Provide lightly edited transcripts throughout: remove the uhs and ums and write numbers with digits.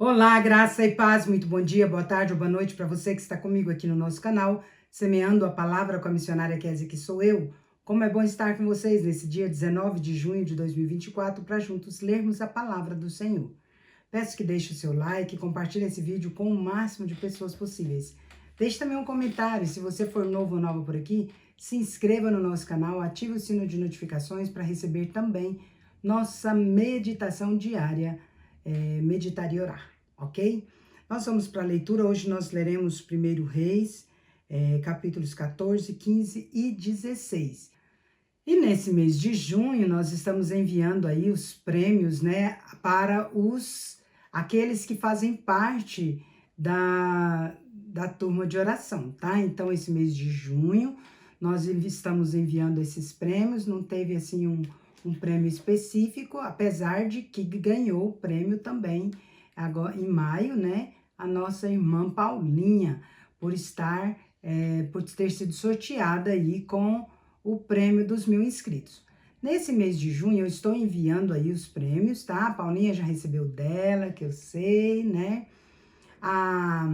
Olá, graça e paz, muito bom dia, boa tarde ou boa noite para você que está comigo aqui no nosso canal, semeando a palavra com a missionária Kézia, que sou eu. Como é bom estar com vocês nesse dia 19 de junho de 2024 para juntos lermos a palavra do Senhor. Peço que deixe o seu like e compartilhe esse vídeo com o máximo de pessoas possíveis. Deixe também um comentário, se você for novo ou nova por aqui, se inscreva no nosso canal, ative o sino de notificações para receber também nossa meditação diária, meditar e orar, ok? Nós vamos para a leitura, hoje nós leremos 1 Reis, capítulos 14, 15 e 16. E nesse mês de junho, nós estamos enviando aí os prêmios, né, para aqueles que fazem parte da turma de oração, tá? Então, esse mês de junho, nós estamos enviando esses prêmios, não teve, assim, um prêmio específico, apesar de que ganhou o prêmio também, agora em maio, né, a nossa irmã Paulinha, por ter sido sorteada aí com o prêmio dos 1.000 inscritos. Nesse mês de junho, eu estou enviando aí os prêmios, tá? A Paulinha já recebeu dela, que eu sei, né? A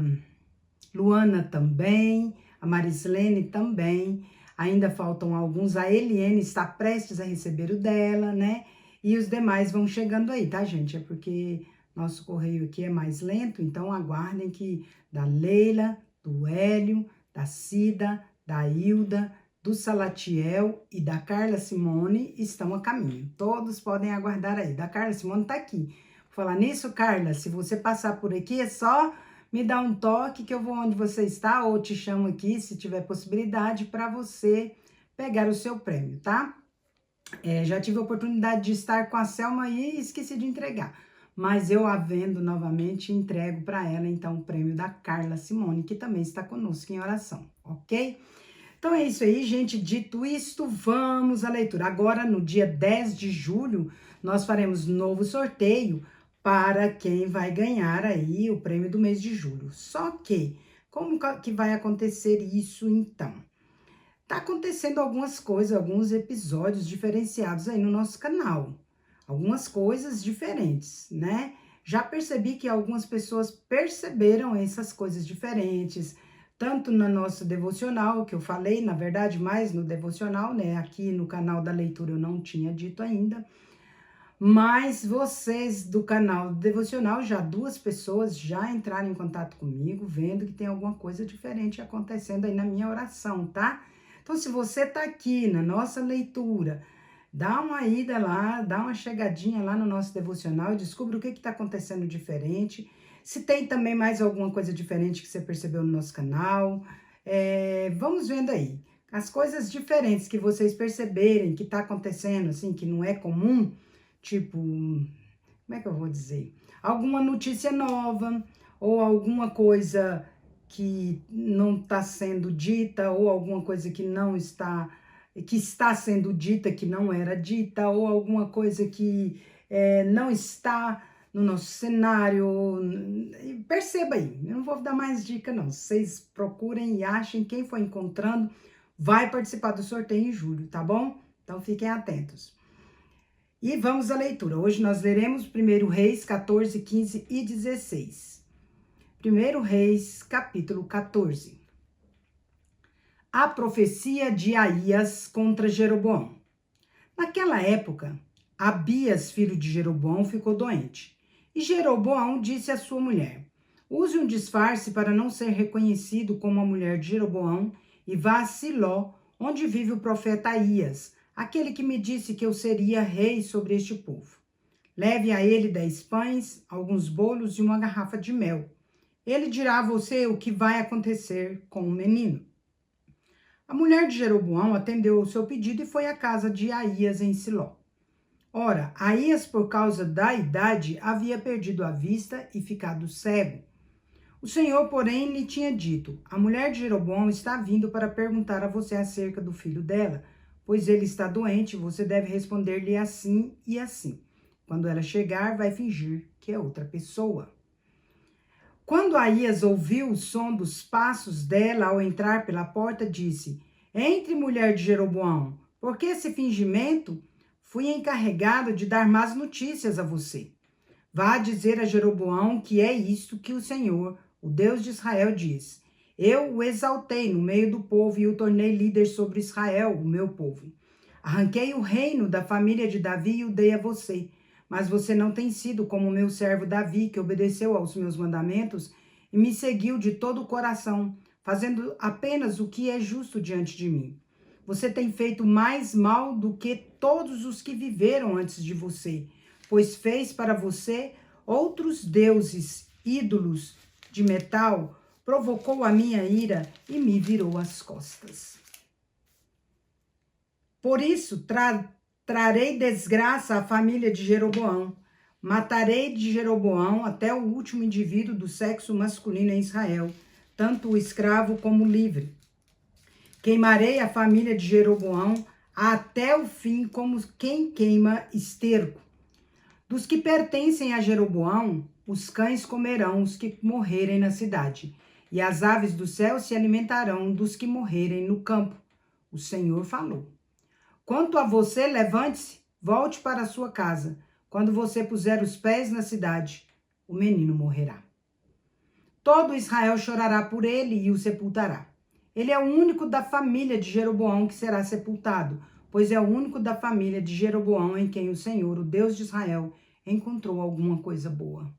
Luana também, a Marislene também. Ainda faltam alguns, a Eliane está prestes a receber o dela, né? E os demais vão chegando aí, tá, gente? É porque nosso correio aqui é mais lento, então aguardem que da Leila, do Hélio, da Cida, da Hilda, do Salatiel e da Carla Simone estão a caminho. Todos podem aguardar aí. Da Carla Simone tá aqui. Vou falar nisso, Carla, se você passar por aqui, é só me dá um toque que eu vou onde você está, ou te chamo aqui, se tiver possibilidade, para você pegar o seu prêmio, tá? Já tive a oportunidade de estar com a Selma e esqueci de entregar. Mas eu a vendo novamente, entrego para ela, então, o prêmio da Carla Simone, que também está conosco em oração, ok? Então é isso aí, gente. Dito isto, vamos à leitura. Agora, no dia 10 de julho, nós faremos novo sorteio para quem vai ganhar aí o prêmio do mês de julho. Só que, como que vai acontecer isso então? Tá acontecendo algumas coisas, alguns episódios diferenciados aí no nosso canal. Algumas coisas diferentes, né? Já percebi que algumas pessoas perceberam essas coisas diferentes, tanto na nossa devocional, que eu falei, na verdade, mais no devocional, né? Aqui no canal da leitura eu não tinha dito ainda. Mas vocês do canal devocional, já 2 pessoas já entraram em contato comigo, vendo que tem alguma coisa diferente acontecendo aí na minha oração, tá? Então, se você tá aqui na nossa leitura, dá uma ida lá, dá uma chegadinha lá no nosso devocional, descubra o que tá acontecendo diferente. Se tem também mais alguma coisa diferente que você percebeu no nosso canal, vamos vendo aí. As coisas diferentes que vocês perceberem que tá acontecendo, assim, que não é comum, tipo, como é que eu vou dizer? Alguma notícia nova, ou alguma coisa que não está sendo dita, ou alguma coisa que está sendo dita, que não era dita, ou alguma coisa que não está no nosso cenário. Perceba aí, eu não vou dar mais dica não, vocês procurem e achem, quem for encontrando vai participar do sorteio em julho, tá bom? Então fiquem atentos. E vamos à leitura. Hoje nós leremos 1 Reis 14, 15 e 16. 1 Reis, capítulo 14. A profecia de Aías contra Jeroboão. Naquela época, Abias, filho de Jeroboão, ficou doente. E Jeroboão disse à sua mulher: use um disfarce para não ser reconhecido como a mulher de Jeroboão e vá a Siló, onde vive o profeta Aías, aquele que me disse que eu seria rei sobre este povo. Leve a ele 10 pães, alguns bolos e uma garrafa de mel. Ele dirá a você o que vai acontecer com o menino. A mulher de Jeroboão atendeu ao seu pedido e foi à casa de Aías em Siló. Ora, Aías, por causa da idade, havia perdido a vista e ficado cego. O Senhor, porém, lhe tinha dito: a mulher de Jeroboão está vindo para perguntar a você acerca do filho dela, pois ele está doente, você deve responder-lhe assim e assim. Quando ela chegar, vai fingir que é outra pessoa. Quando Aías ouviu o som dos passos dela ao entrar pela porta, disse: entre, mulher de Jeroboão, porque esse fingimento? Fui encarregado de dar más notícias a você. Vá dizer a Jeroboão que é isto que o Senhor, o Deus de Israel, diz. Eu o exaltei no meio do povo e o tornei líder sobre Israel, o meu povo. Arranquei o reino da família de Davi e o dei a você. Mas você não tem sido como meu servo Davi, que obedeceu aos meus mandamentos e me seguiu de todo o coração, fazendo apenas o que é justo diante de mim. Você tem feito mais mal do que todos os que viveram antes de você, pois fez para você outros deuses, ídolos de metal, provocou a minha ira e me virou as costas. Por isso, trarei desgraça à família de Jeroboão. Matarei de Jeroboão até o último indivíduo do sexo masculino em Israel, tanto o escravo como o livre. Queimarei a família de Jeroboão até o fim, como quem queima esterco. Dos que pertencem a Jeroboão, os cães comerão os que morrerem na cidade, e as aves do céu se alimentarão dos que morrerem no campo. O Senhor falou. Quanto a você, levante-se, volte para a sua casa. Quando você puser os pés na cidade, o menino morrerá. Todo Israel chorará por ele e o sepultará. Ele é o único da família de Jeroboão que será sepultado, pois é o único da família de Jeroboão em quem o Senhor, o Deus de Israel, encontrou alguma coisa boa.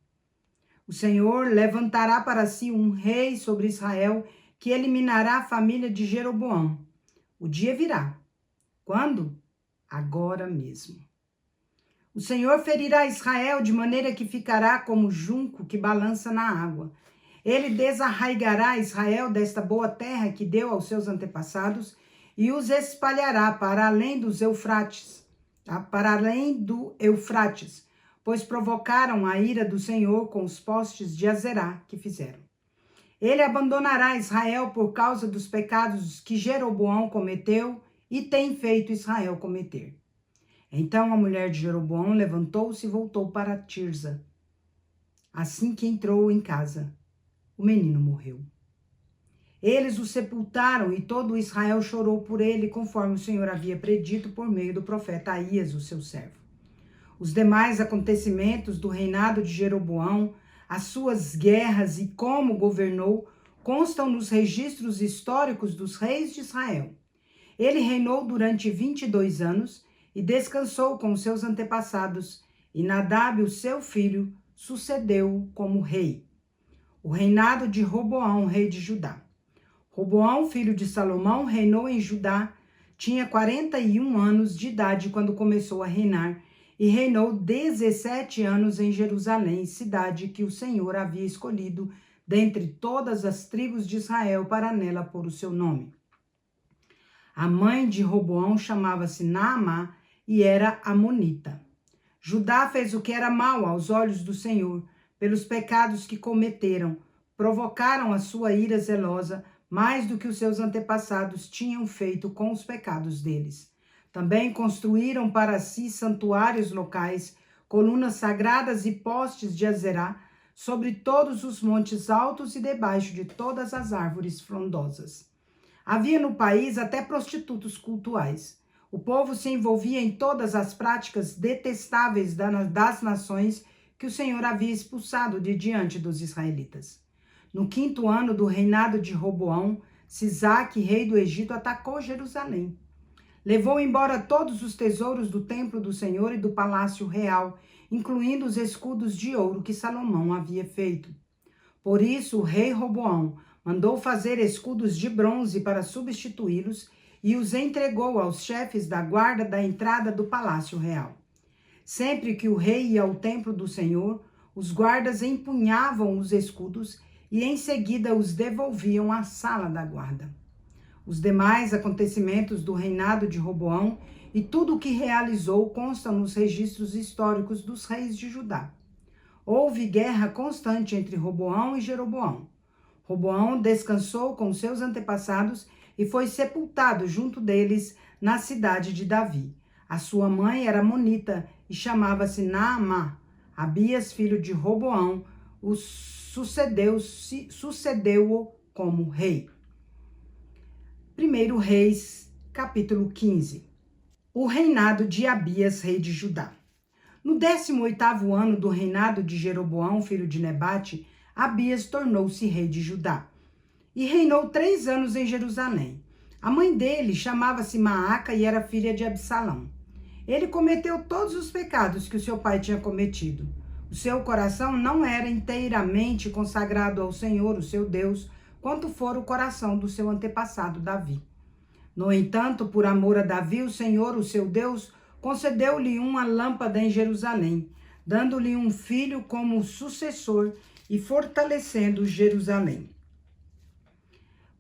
O Senhor levantará para si um rei sobre Israel que eliminará a família de Jeroboão. O dia virá. Quando? Agora mesmo. O Senhor ferirá Israel de maneira que ficará como junco que balança na água. Ele desarraigará Israel desta boa terra que deu aos seus antepassados e os espalhará para além dos Eufrates, pois provocaram a ira do Senhor com os postes de Azerá que fizeram. Ele abandonará Israel por causa dos pecados que Jeroboão cometeu e tem feito Israel cometer. Então a mulher de Jeroboão levantou-se e voltou para Tirza. Assim que entrou em casa, o menino morreu. Eles o sepultaram e todo Israel chorou por ele, conforme o Senhor havia predito por meio do profeta Aías, o seu servo. Os demais acontecimentos do reinado de Jeroboão, as suas guerras e como governou, constam nos registros históricos dos reis de Israel. Ele reinou durante 22 anos e descansou com seus antepassados, e Nadab, o seu filho, sucedeu como rei. O reinado de Roboão, rei de Judá. Roboão, filho de Salomão, reinou em Judá, tinha 41 anos de idade quando começou a reinar, e reinou 17 anos em Jerusalém, cidade que o Senhor havia escolhido dentre todas as tribos de Israel para nela pôr o seu nome. A mãe de Roboão chamava-se Naamá e era amonita. Judá fez o que era mal aos olhos do Senhor, pelos pecados que cometeram, provocaram a sua ira zelosa, mais do que os seus antepassados tinham feito com os pecados deles. Também construíram para si santuários locais, colunas sagradas e postes de Azerá, sobre todos os montes altos e debaixo de todas as árvores frondosas. Havia no país até prostitutos cultuais. O povo se envolvia em todas as práticas detestáveis das nações que o Senhor havia expulsado de diante dos israelitas. No 5º ano do reinado de Roboão, Sisaque, rei do Egito, atacou Jerusalém. Levou embora todos os tesouros do templo do Senhor e do palácio real, incluindo os escudos de ouro que Salomão havia feito. Por isso, o rei Roboão mandou fazer escudos de bronze para substituí-los e os entregou aos chefes da guarda da entrada do palácio real. Sempre que o rei ia ao templo do Senhor, os guardas empunhavam os escudos e em seguida os devolviam à sala da guarda. Os demais acontecimentos do reinado de Roboão e tudo o que realizou constam nos registros históricos dos reis de Judá. Houve guerra constante entre Roboão e Jeroboão. Roboão descansou com seus antepassados e foi sepultado junto deles na cidade de Davi. A sua mãe era monita e chamava-se Naamá. Abias, filho de Roboão, sucedeu-o como rei. 1 Reis, capítulo 15. O reinado de Abias, rei de Judá. No 18º ano do reinado de Jeroboão, filho de Nebate, Abias tornou-se rei de Judá e reinou 3 anos em Jerusalém. A mãe dele chamava-se Maaca e era filha de Absalão. Ele cometeu todos os pecados que o seu pai tinha cometido. O seu coração não era inteiramente consagrado ao Senhor, o seu Deus, quanto fora o coração do seu antepassado Davi. No entanto, por amor a Davi, o Senhor, o seu Deus, concedeu-lhe uma lâmpada em Jerusalém, dando-lhe um filho como sucessor e fortalecendo Jerusalém.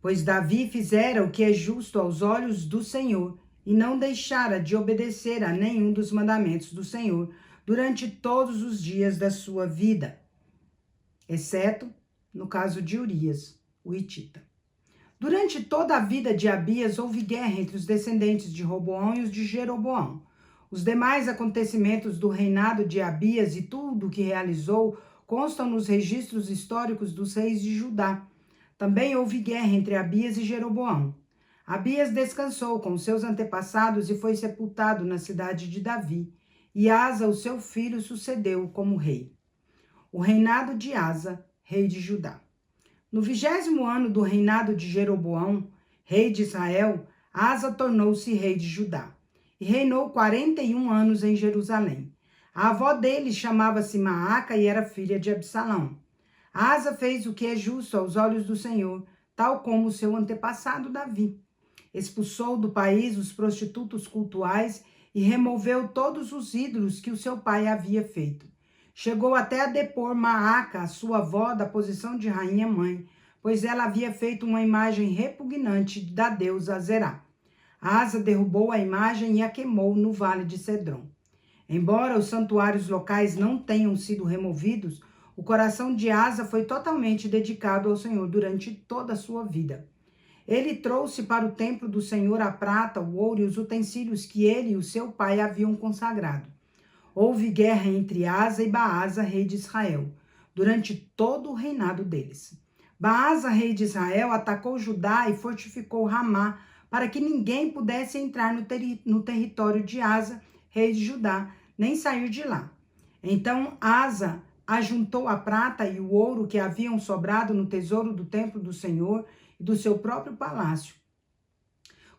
Pois Davi fizera o que é justo aos olhos do Senhor e não deixara de obedecer a nenhum dos mandamentos do Senhor durante todos os dias da sua vida, exceto no caso de Urias, o hitita. Durante toda a vida de Abias, houve guerra entre os descendentes de Roboão e os de Jeroboão. Os demais acontecimentos do reinado de Abias e tudo o que realizou constam nos registros históricos dos reis de Judá. Também houve guerra entre Abias e Jeroboão. Abias descansou com seus antepassados e foi sepultado na cidade de Davi, e Asa, o seu filho, sucedeu como rei. O reinado de Asa, rei de Judá. No 20º ano do reinado de Jeroboão, rei de Israel, Asa tornou-se rei de Judá e reinou 41 anos em Jerusalém. A avó dele chamava-se Maaca e era filha de Absalão. Asa fez o que é justo aos olhos do Senhor, tal como seu antepassado Davi. Expulsou do país os prostitutos cultuais e removeu todos os ídolos que o seu pai havia feito. Chegou até a depor Maaca, sua avó, da posição de rainha-mãe, pois ela havia feito uma imagem repugnante da deusa Azerá. Asa derrubou a imagem e a queimou no vale de Cedron. Embora os santuários locais não tenham sido removidos, o coração de Asa foi totalmente dedicado ao Senhor durante toda a sua vida. Ele trouxe para o templo do Senhor a prata, o ouro e os utensílios que ele e o seu pai haviam consagrado. Houve guerra entre Asa e Baasa, rei de Israel, durante todo o reinado deles. Baasa, rei de Israel, atacou Judá e fortificou Ramá, para que ninguém pudesse entrar no território de Asa, rei de Judá, nem sair de lá. Então Asa ajuntou a prata e o ouro que haviam sobrado no tesouro do templo do Senhor e do seu próprio palácio.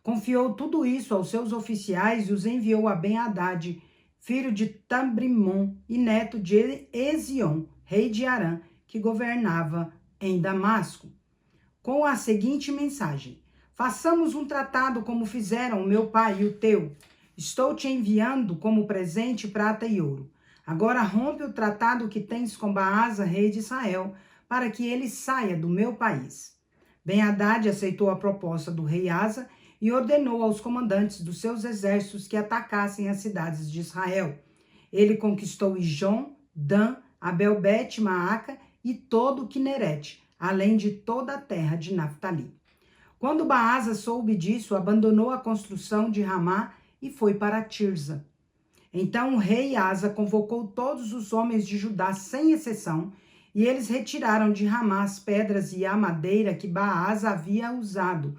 Confiou tudo isso aos seus oficiais e os enviou a Ben-Hadad, filho de Tabrimon e neto de Ezion, rei de Arã, que governava em Damasco, com a seguinte mensagem: façamos um tratado como fizeram o meu pai e o teu. Estou te enviando como presente prata e ouro. Agora rompe o tratado que tens com Baasa, rei de Israel, para que ele saia do meu país. Ben-Hadad aceitou a proposta do rei Asa e ordenou aos comandantes dos seus exércitos que atacassem as cidades de Israel. Ele conquistou Ijon, Dan, Abel-Bet, Maaca e todo o Quinerete, além de toda a terra de Naftali. Quando Baasa soube disso, abandonou a construção de Ramá e foi para Tirza. Então o rei Asa convocou todos os homens de Judá, sem exceção, e eles retiraram de Ramá as pedras e a madeira que Baasa havia usado.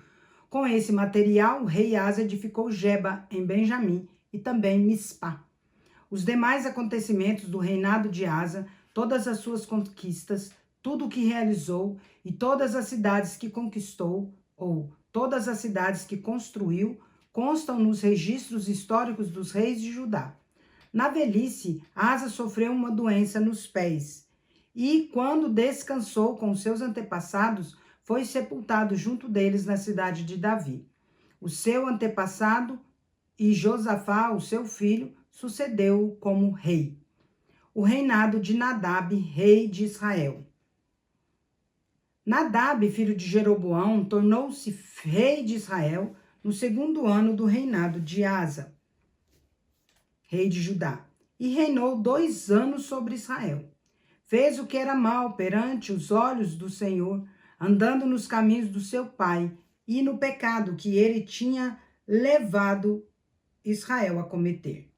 Com esse material, o rei Asa edificou Geba, em Benjamim, e também Mispá. Os demais acontecimentos do reinado de Asa, todas as suas conquistas, tudo o que realizou e todas as cidades que conquistou, ou todas as cidades que construiu, constam nos registros históricos dos reis de Judá. Na velhice, Asa sofreu uma doença nos pés e, quando descansou com seus antepassados, foi sepultado junto deles na cidade de Davi. O seu antepassado e Josafá, o seu filho, sucedeu-o como rei. O reinado de Nadab, rei de Israel. Nadab, filho de Jeroboão, tornou-se rei de Israel no 2º ano do reinado de Asa, rei de Judá, e reinou 2 anos sobre Israel. Fez o que era mal perante os olhos do Senhor, andando nos caminhos do seu pai e no pecado que ele tinha levado Israel a cometer.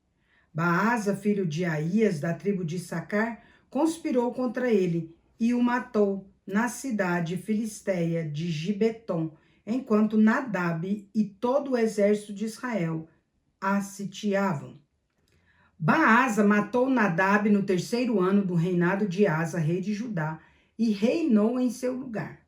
Baasa, filho de Aías, da tribo de Issacar, conspirou contra ele e o matou na cidade filisteia de Gibeton, enquanto Nadab e todo o exército de Israel a sitiavam. Baasa matou Nadab no 3º ano do reinado de Asa, rei de Judá, e reinou em seu lugar.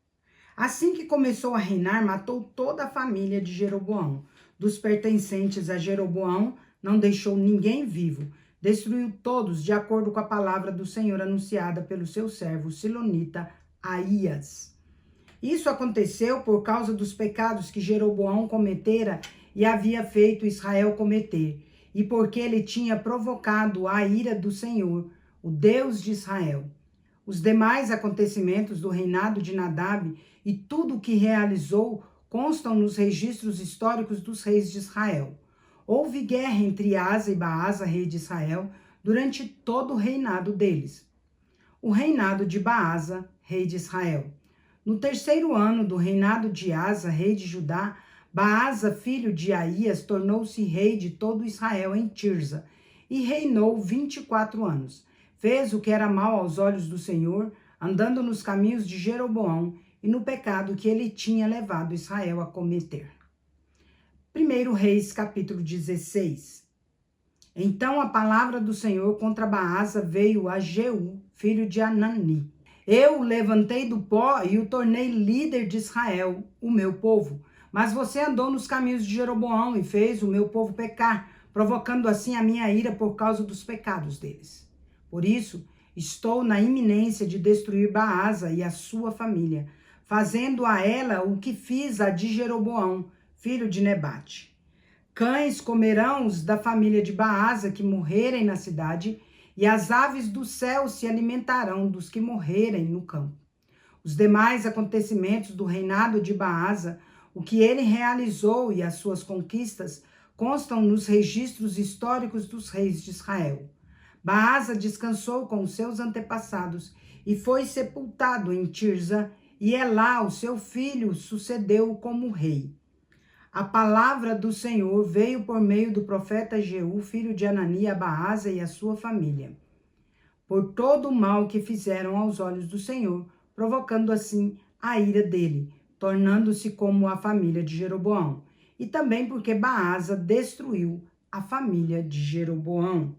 Assim que começou a reinar, matou toda a família de Jeroboão. Dos pertencentes a Jeroboão, não deixou ninguém vivo. Destruiu todos, de acordo com a palavra do Senhor anunciada pelo seu servo Silonita Aías. Isso aconteceu por causa dos pecados que Jeroboão cometera e havia feito Israel cometer, e porque ele tinha provocado a ira do Senhor, o Deus de Israel. Os demais acontecimentos do reinado de Nadab e tudo o que realizou constam nos registros históricos dos reis de Israel. Houve guerra entre Asa e Baasa, rei de Israel, durante todo o reinado deles. O reinado de Baasa, rei de Israel. No 3º ano do reinado de Asa, rei de Judá, Baasa, filho de Aías, tornou-se rei de todo Israel em Tirza, e reinou 24 anos. Fez o que era mal aos olhos do Senhor, andando nos caminhos de Jeroboão e no pecado que ele tinha levado Israel a cometer. 1 Reis, capítulo 16. Então a palavra do Senhor contra Baasa veio a Jeú, filho de Anani. Eu o levantei do pó e o tornei líder de Israel, o meu povo. Mas você andou nos caminhos de Jeroboão e fez o meu povo pecar, provocando assim a minha ira por causa dos pecados deles. Por isso, estou na iminência de destruir Baasa e a sua família, fazendo a ela o que fiz a de Jeroboão, filho de Nebate. Cães comerão os da família de Baasa que morrerem na cidade, e as aves do céu se alimentarão dos que morrerem no campo. Os demais acontecimentos do reinado de Baasa, o que ele realizou e as suas conquistas, constam nos registros históricos dos reis de Israel. Baasa descansou com os seus antepassados e foi sepultado em Tirza, e Elá, o seu filho, sucedeu-o como rei. A palavra do Senhor veio por meio do profeta Jeú, filho de Anani, a Baasa e a sua família, por todo o mal que fizeram aos olhos do Senhor, provocando assim a ira dele, tornando-se como a família de Jeroboão, e também porque Baasa destruiu a família de Jeroboão.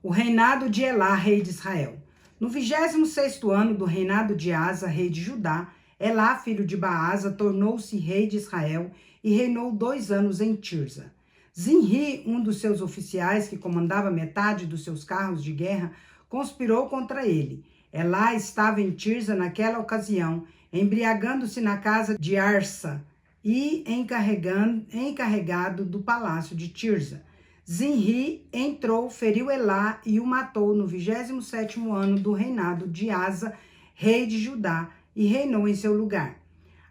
O reinado de Elá, rei de Israel. No 26º ano do reinado de Asa, rei de Judá, Elá, filho de Baasa, tornou-se rei de Israel e reinou 2 anos em Tirza. Zinri, um dos seus oficiais, que comandava metade dos seus carros de guerra, conspirou contra ele. Elá estava em Tirza naquela ocasião, embriagando-se na casa de Arsa e encarregado do palácio de Tirza. Zinri entrou, feriu Elá e o matou no 27º ano do reinado de Asa, rei de Judá, e reinou em seu lugar.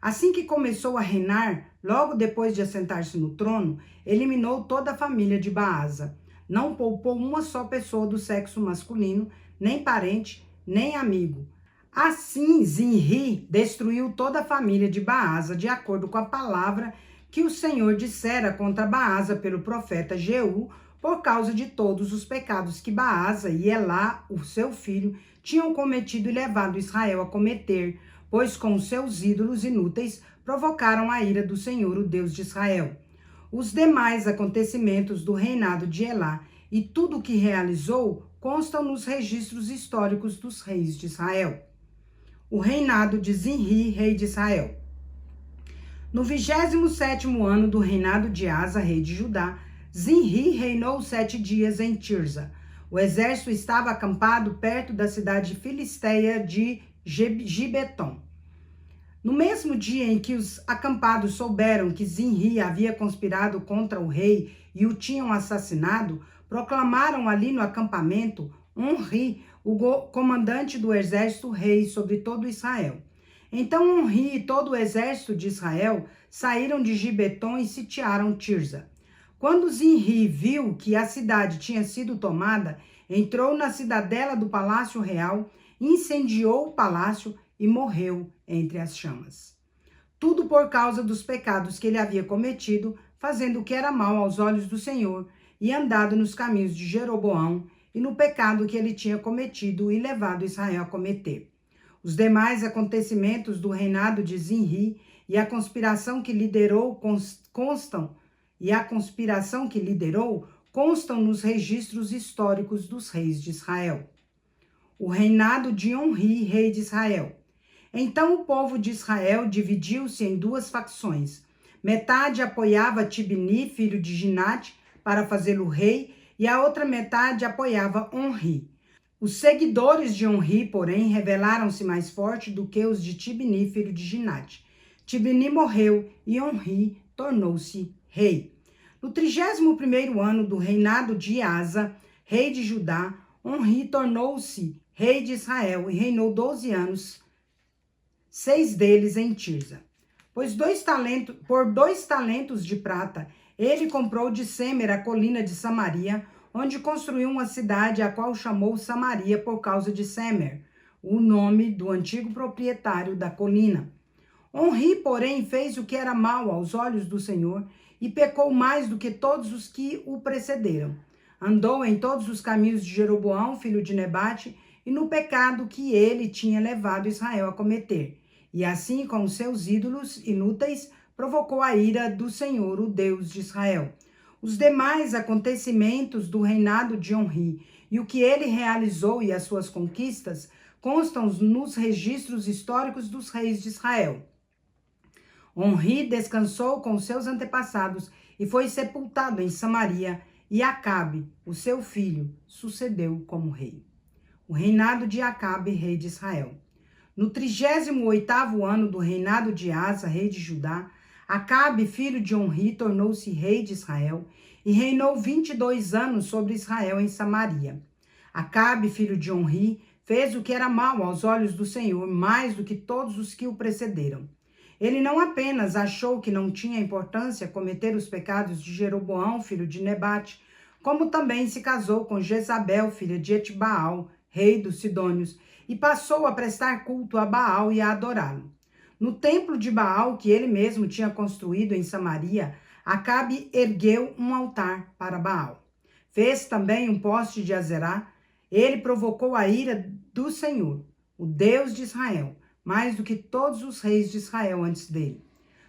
Assim que começou a reinar, logo depois de assentar-se no trono, eliminou toda a família de Baasa. Não poupou uma só pessoa do sexo masculino, nem parente, nem amigo. Assim, Zinri destruiu toda a família de Baasa, de acordo com a palavra que o Senhor dissera contra Baasa pelo profeta Jeú, por causa de todos os pecados que Baasa e Elá, o seu filho, tinham cometido e levado Israel a cometer, pois com seus ídolos inúteis provocaram a ira do Senhor, o Deus de Israel. Os demais acontecimentos do reinado de Elá e tudo o que realizou constam nos registros históricos dos reis de Israel. O reinado de Zinri, rei de Israel. No 27º ano do reinado de Asa, rei de Judá, Zinri reinou 7 dias em Tirza. O exército estava acampado perto da cidade filisteia de Gibeton. No mesmo dia em que os acampados souberam que Zinri havia conspirado contra o rei e o tinham assassinado, proclamaram ali no acampamento Onri, o comandante do exército rei sobre todo Israel. Então Onri e todo o exército de Israel saíram de Gibeton e sitiaram Tirza. Quando Zinri viu que a cidade tinha sido tomada, entrou na cidadela do palácio real, incendiou o palácio e morreu entre as chamas. Tudo por causa dos pecados que ele havia cometido, fazendo o que era mal aos olhos do Senhor, e andado nos caminhos de Jeroboão, e no pecado que ele tinha cometido e levado Israel a cometer. Os demais acontecimentos do reinado de Zinri e a conspiração que liderou constam constam nos registros históricos dos reis de Israel. O reinado de Onri, rei de Israel. Então o povo de Israel dividiu-se em duas facções. Metade apoiava Tibni, filho de Ginate, para fazê-lo rei, e a outra metade apoiava Onri. Os seguidores de Onri, porém, revelaram-se mais fortes do que os de Tibni, filho de Ginate. Tibni morreu e Onri tornou-se rei. No 31º ano do reinado de Asa, rei de Judá, Onri tornou-se rei de Israel e reinou 12 anos, 6 deles em Tirza. Por 2 talentos de prata, ele comprou de Semer a colina de Samaria, onde construiu uma cidade, a qual chamou Samaria por causa de Semer, o nome do antigo proprietário da colina. Onri, porém, fez o que era mal aos olhos do Senhor e pecou mais do que todos os que o precederam. Andou em todos os caminhos de Jeroboão, filho de Nebate, e no pecado que ele tinha levado Israel a cometer. E assim, com os seus ídolos inúteis, provocou a ira do Senhor, o Deus de Israel. Os demais acontecimentos do reinado de Onri e o que ele realizou e as suas conquistas constam nos registros históricos dos reis de Israel. Onri descansou com seus antepassados e foi sepultado em Samaria, e Acabe, o seu filho, sucedeu como rei. O reinado de Acabe, rei de Israel. No 38º ano do reinado de Asa, rei de Judá, Acabe, filho de Onri, tornou-se rei de Israel e reinou 22 anos sobre Israel em Samaria. Acabe, filho de Onri, fez o que era mal aos olhos do Senhor, mais do que todos os que o precederam. Ele não apenas achou que não tinha importância cometer os pecados de Jeroboão, filho de Nebate, como também se casou com Jezabel, filha de Etbaal, rei dos Sidônios, e passou a prestar culto a Baal e a adorá-lo. No templo de Baal, que ele mesmo tinha construído em Samaria, Acabe ergueu um altar para Baal. Fez também um poste de Azerá. Ele provocou a ira do Senhor, o Deus de Israel, mais do que todos os reis de Israel antes dele.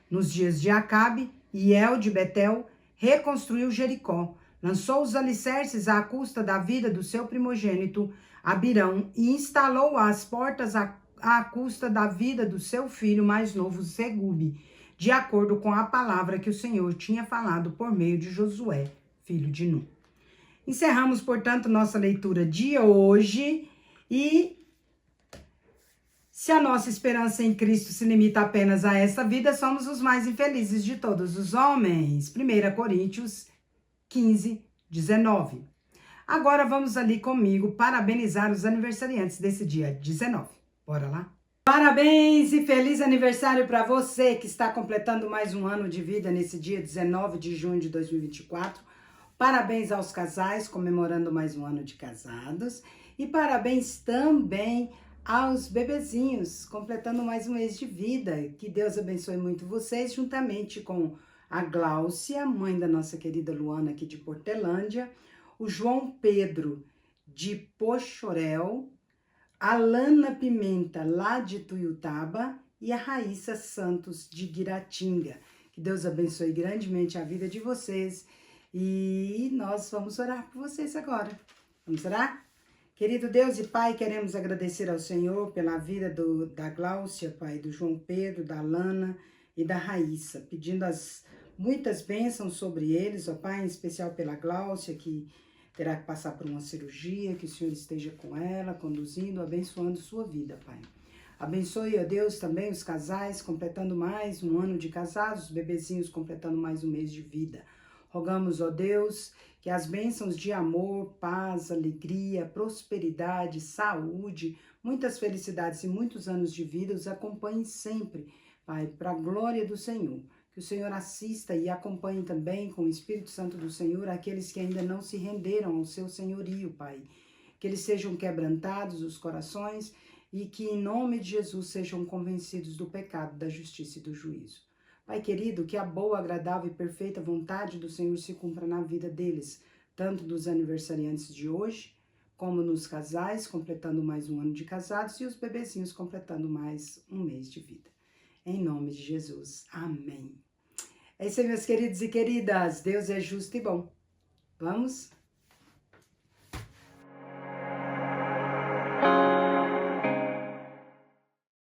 Nos dias de Acabe, Hiel de Betel reconstruiu Jericó, lançou os alicerces à custa da vida do seu primogênito, Abirão, e instalou as portas à custa da vida do seu filho mais novo, Segube, de acordo com a palavra que o Senhor tinha falado por meio de Josué, filho de Nun. Encerramos, portanto, nossa leitura de hoje e se a nossa esperança em Cristo se limita apenas a esta vida, somos os mais infelizes de todos os homens. 1 Coríntios 15, 19. Agora vamos ali comigo parabenizar os aniversariantes desse dia 19. Bora lá? Parabéns e feliz aniversário para você que está completando mais um ano de vida nesse dia 19 de junho de 2024. Parabéns aos casais comemorando mais um ano de casados. E parabéns também aos bebezinhos completando mais um mês de vida. Que Deus abençoe muito vocês, juntamente com a Gláucia, mãe da nossa querida Luana aqui de Portelândia, o João Pedro de Pochorel, a Lana Pimenta lá de Tuiutaba e a Raíssa Santos de Guiratinga. Que Deus abençoe grandemente a vida de vocês e nós vamos orar por vocês agora. Vamos orar? Querido Deus e Pai, queremos agradecer ao Senhor pela vida da Gláucia, Pai, do João Pedro, da Lana e da Raíssa, pedindo as muitas bênçãos sobre eles, ó Pai, em especial pela Gláucia, que terá que passar por uma cirurgia, que o Senhor esteja com ela, conduzindo, abençoando sua vida, Pai. Abençoe, ó Deus, também os casais, completando mais um ano de casados, os bebezinhos completando mais um mês de vida. Rogamos, ó Deus, que as bênçãos de amor, paz, alegria, prosperidade, saúde, muitas felicidades e muitos anos de vida os acompanhem sempre, Pai, para a glória do Senhor. Que o Senhor assista e acompanhe também com o Espírito Santo do Senhor aqueles que ainda não se renderam ao seu senhorio, Pai. Que eles sejam quebrantados os corações e que em nome de Jesus sejam convencidos do pecado, da justiça e do juízo. Pai querido, que a boa, agradável e perfeita vontade do Senhor se cumpra na vida deles, tanto dos aniversariantes de hoje, como nos casais, completando mais um ano de casados, e os bebezinhos completando mais um mês de vida. Em nome de Jesus. Amém. É isso aí, meus queridos e queridas. Deus é justo e bom. Vamos?